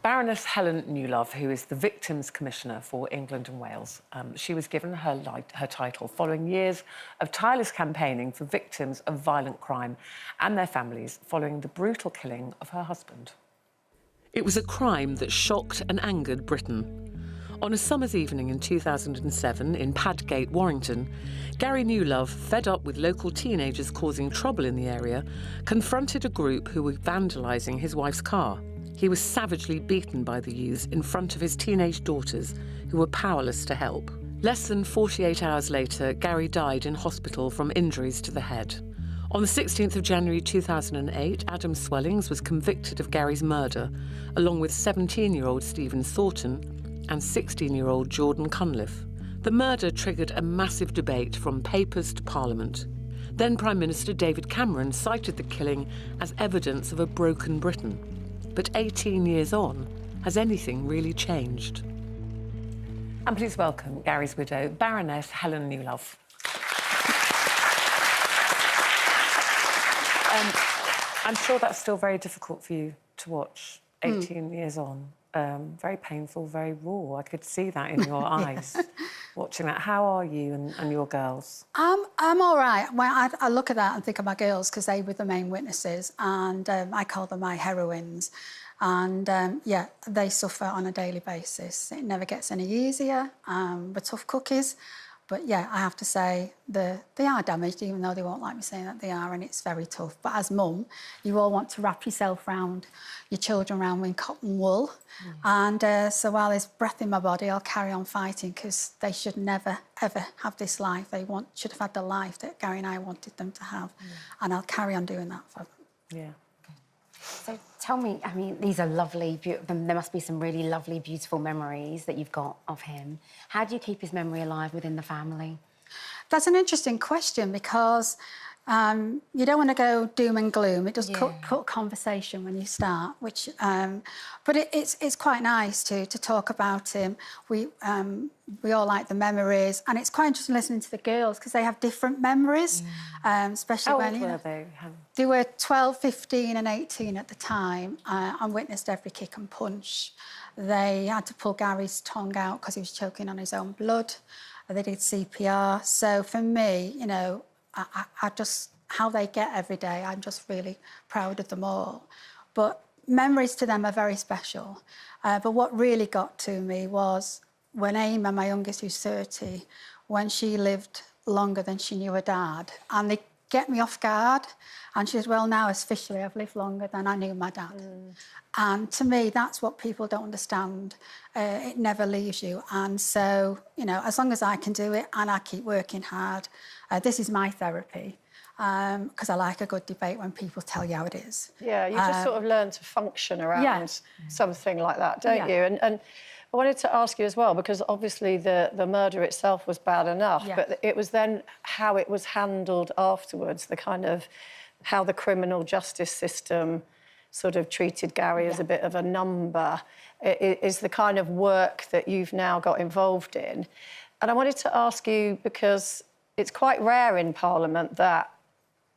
Baroness Helen Newlove, who is the Victims Commissioner for England and Wales, she was given her title following years of tireless campaigning for victims of violent crime and their families following the brutal killing of her husband. It was a crime that shocked and angered Britain. On a summer's evening in 2007 in Padgate, Warrington, Garry Newlove, fed up with local teenagers causing trouble in the area, confronted a group who were vandalising his wife's car. He was savagely beaten by the youths in front of his teenage daughters, who were powerless to help. Less than 48 hours later, Garry died in hospital from injuries to the head. On the 16th of January 2008, Adam Swellings was convicted of Garry's murder, along with 17-year-old Stephen Thornton and 16-year-old Jordan Cunliffe. The murder triggered a massive debate from papers to Parliament. Then Prime Minister David Cameron cited the killing as evidence of a broken Britain. But 18 years on, has anything really changed? And please welcome Garry's widow, Baroness Helen Newlove. I'm sure that's still very difficult for you to watch 18 years on. Very painful, very raw. I could see that in your eyes, watching that. How are you and your girls? I'm all right. Well, I look at that and think of my girls because they were the main witnesses, and I call them my heroines. And, yeah, they suffer on a daily basis. It never gets any easier. We're tough cookies. But, yeah, I have to say they are damaged, even though they won't like me saying that they are, and it's very tough. But as mum, you all want to wrap yourself round your children round in cotton wool. And so while there's breath in my body, I'll carry on fighting because they should never, ever have this life. They should have had the life that Garry and I wanted them to have. And I'll carry on doing that for them. Yeah. So tell me, I mean, these are lovely, there must be some really lovely, beautiful memories that you've got of him. How do you keep his memory alive within the family? That's an interesting question because you don't want to go doom and gloom. It does cut conversation when you start, which, but it's quite nice to talk about him. We all like the memories, and it's quite interesting listening to the girls because they have different memories, especially How when old were they? They were 12, 15 and 18 at the time, and witnessed every kick and punch. They had to pull Garry's tongue out because he was choking on his own blood. They did CPR. So for me, you know, I just, how they get every day, I'm just really proud of them all. But memories to them are very special. But what really got to me was when Amy, my youngest, who's 30, when she lived longer than she knew her dad, and they get me off guard, and she said, well, now officially I've lived longer than I knew my dad. And to me, that's what people don't understand. It never leaves you. And so, you know, as long as I can do it and I keep working hard, this is my therapy, because I like a good debate when people tell you how it is. Yeah, you just sort of learn to function around something like that, don't you? And I wanted to ask you as well, because obviously the murder itself was bad enough, but it was then how it was handled afterwards, the kind of how the criminal justice system sort of treated Garry as a bit of a number, is the kind of work that you've now got involved in. And I wanted to ask you, because it's quite rare in Parliament that,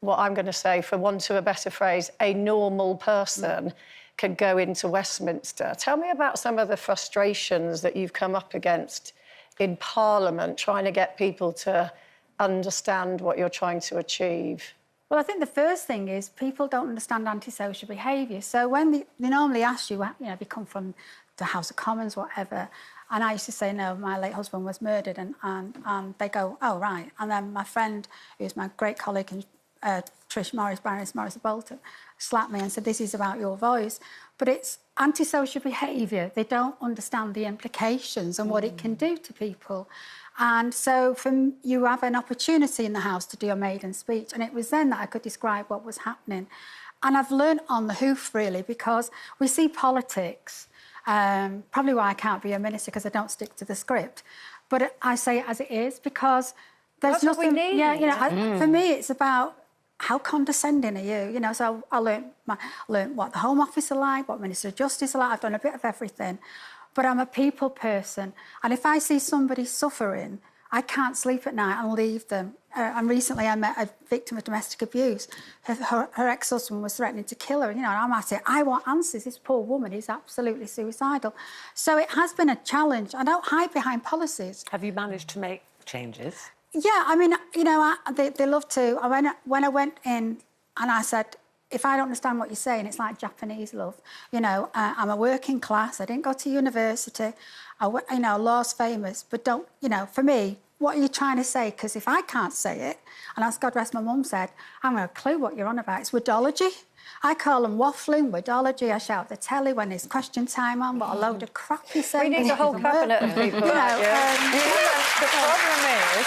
what I'm going to say, for want of a better phrase, a normal person can go into Westminster. Tell me about some of the frustrations that you've come up against in Parliament, trying to get people to understand what you're trying to achieve. Well, I think the first thing is people don't understand antisocial behaviour. So when they normally ask you, you know, if you come from the House of Commons, whatever, and I used to say, no, my late husband was murdered, and they go, oh, right. And then my friend, who's my great colleague, Trish Morris, Baroness Morris of Bolton, slapped me and said, this is about your voice. But it's antisocial behaviour. They don't understand the implications and what it can do to people. And so you have an opportunity in the House to do a maiden speech, and it was then that I could describe what was happening. And I've learned on the hoof, really, because we see politics, probably why I can't be a minister, because I don't stick to the script. But I say it as it is, because there's That's nothing... what we need. Yeah, you know, for me, it's about how condescending are you? You know, so I learned what the Home Office are like, what Minister of Justice are like. I've done a bit of everything. But I'm a people person. And if I see somebody suffering, I can't sleep at night and leave them. And recently I met a victim of domestic abuse. Her ex-husband was threatening to kill her. You know, and I'm at it, I want answers. This poor woman is absolutely suicidal. So it has been a challenge. I don't hide behind policies. Have you managed to make changes? Yeah, I mean, you know, they love to. When I went in and I said, if I don't understand what you're saying, it's like Japanese love. You know, I'm a working class. I didn't go to university. You know, law's famous, but don't, you know, for me, what are you trying to say? Because if I can't say it, and as God rest my mum said, I haven't a clue what you're on about. It's wordology. I call them waffling, wordology. I shout at the telly when there's question time on, what a load of crap you say. We need a whole cabinet of people. You know, The problem is,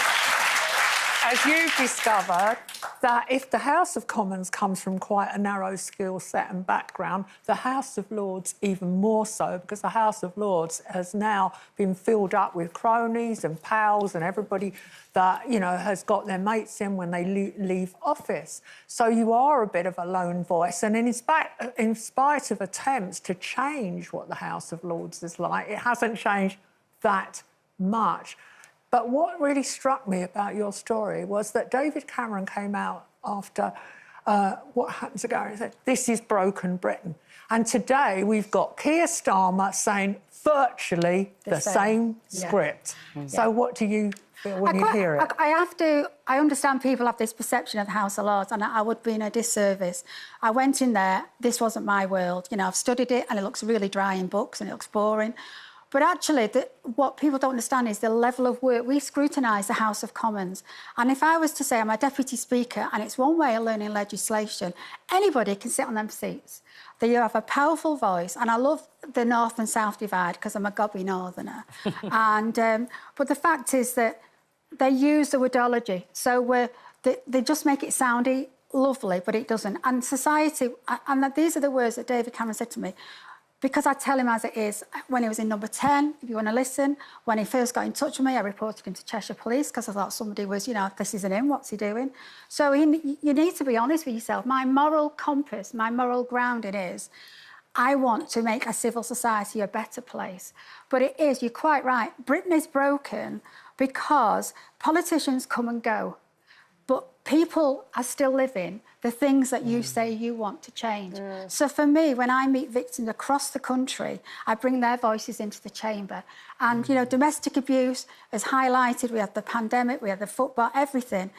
as you've discovered, that if the House of Commons comes from quite a narrow skill set and background, the House of Lords even more so, because the House of Lords has now been filled up with cronies and pals and everybody that, you know, has got their mates in when they leave office. So you are a bit of a lone voice. And in spite of attempts to change what the House of Lords is like, it hasn't changed that much. But what really struck me about your story was that David Cameron came out after What Happened to Garry and said, this is broken Britain. And today we've got Keir Starmer saying virtually the same script. Yeah. So what do you feel when you hear it? I understand people have this perception of the House of Lords, and I would be in a disservice. I went in there, this wasn't my world. You know, I've studied it and it looks really dry in books and it looks boring. But actually, what people don't understand is the level of work. We scrutinise the House of Commons. And if I was to say I'm a deputy speaker and it's one way of learning legislation, anybody can sit on them seats. You have a powerful voice. And I love the North and South divide because I'm a gobby northerner. But the fact is that they use the wordology. So they just make it soundy lovely, but it doesn't. And society, and these are the words that David Cameron said to me, because I tell him as it is, when he was in number 10, if you want to listen, when he first got in touch with me, I reported him to Cheshire Police because I thought somebody was, you know, this isn't him, what's he doing? So you need to be honest with yourself. My moral compass, my moral grounding is, I want to make a civil society a better place. But it is, you're quite right, Britain is broken because politicians come and go, but people are still living the things that you say you want to change. So for me, when I meet victims across the country, I bring their voices into the chamber. And, you know, domestic abuse is highlighted. We had the pandemic, we had the football, everything.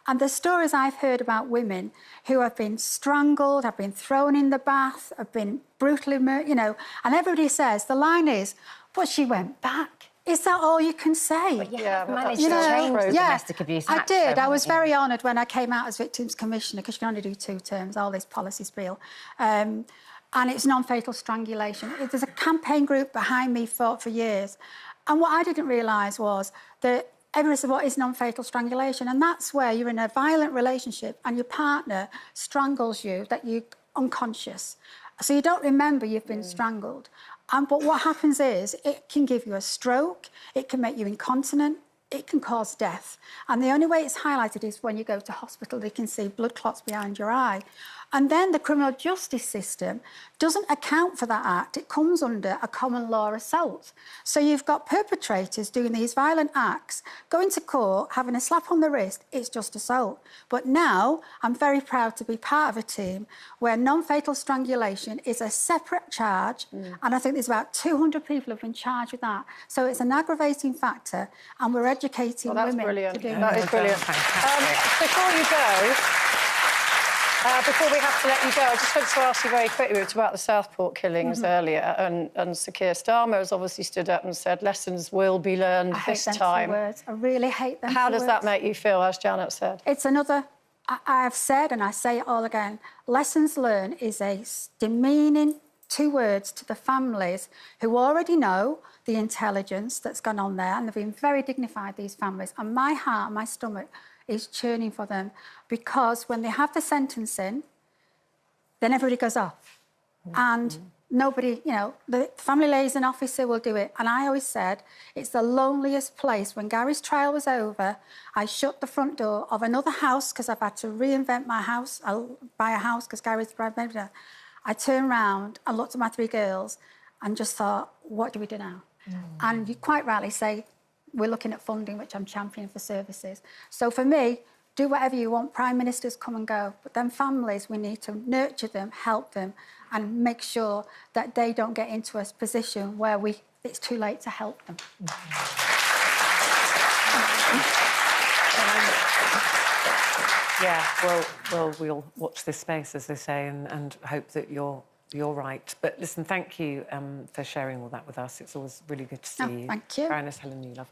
And the stories I've heard about women who have been strangled, have been thrown in the bath, have been brutally murdered, you know, and everybody says, the line is, but she went back. Is that all you can say? But managed you to know, change domestic abuse. I did. I was very honoured when I came out as Victims Commissioner, because you can only do 2 terms, all this policy spiel. And it's non-fatal strangulation. There's a campaign group behind me for years. And what I didn't realise was that everyone said, what is non-fatal strangulation? And that's where you're in a violent relationship and your partner strangles you, that you're unconscious. So you don't remember you've been strangled. But what happens is it can give you a stroke, it can make you incontinent, it can cause death. And the only way it's highlighted is when you go to hospital, they can see blood clots behind your eye. And then the criminal justice system doesn't account for that act. It comes under a common law assault. So you've got perpetrators doing these violent acts, going to court, having a slap on the wrist, it's just assault. But now I'm very proud to be part of a team where non-fatal strangulation is a separate charge. And I think there's about 200 people who've been charged with that. So it's an aggravating factor, and we're educating women to do that. Is brilliant. Before you go, before we have to let you go, I just want to ask you very quickly, we talked about the Southport killings earlier, and Sir Keir Starmer has obviously stood up and said lessons will be learned this time. Words. I really hate them. How does that make you feel, as Janet said? It's another, I have said, and I say it all again, lessons learned is a demeaning 2 words to the families who already know the intelligence that's gone on there, and they've been very dignified, these families, and my heart, my stomach is churning for them, because when they have the sentencing, then everybody goes off. And nobody, you know, the family liaison officer will do it. And I always said, it's the loneliest place. When Garry's trial was over, I shut the front door of another house because I've had to reinvent my house. I'll buy a house because Garry's breadwinner. I turned round and looked at my 3 girls and just thought, what do we do now? And you quite rightly say, we're looking at funding, which I'm championing for services. So for me, do whatever you want. Prime Ministers come and go, but then families, we need to nurture them, help them, and make sure that they don't get into a position where it's too late to help them. Yeah, well, we'll watch this space, as they say, and hope that you're right. But listen, thank you for sharing all that with us. It's always really good to see you. Thank you. Baroness Helen Newlove.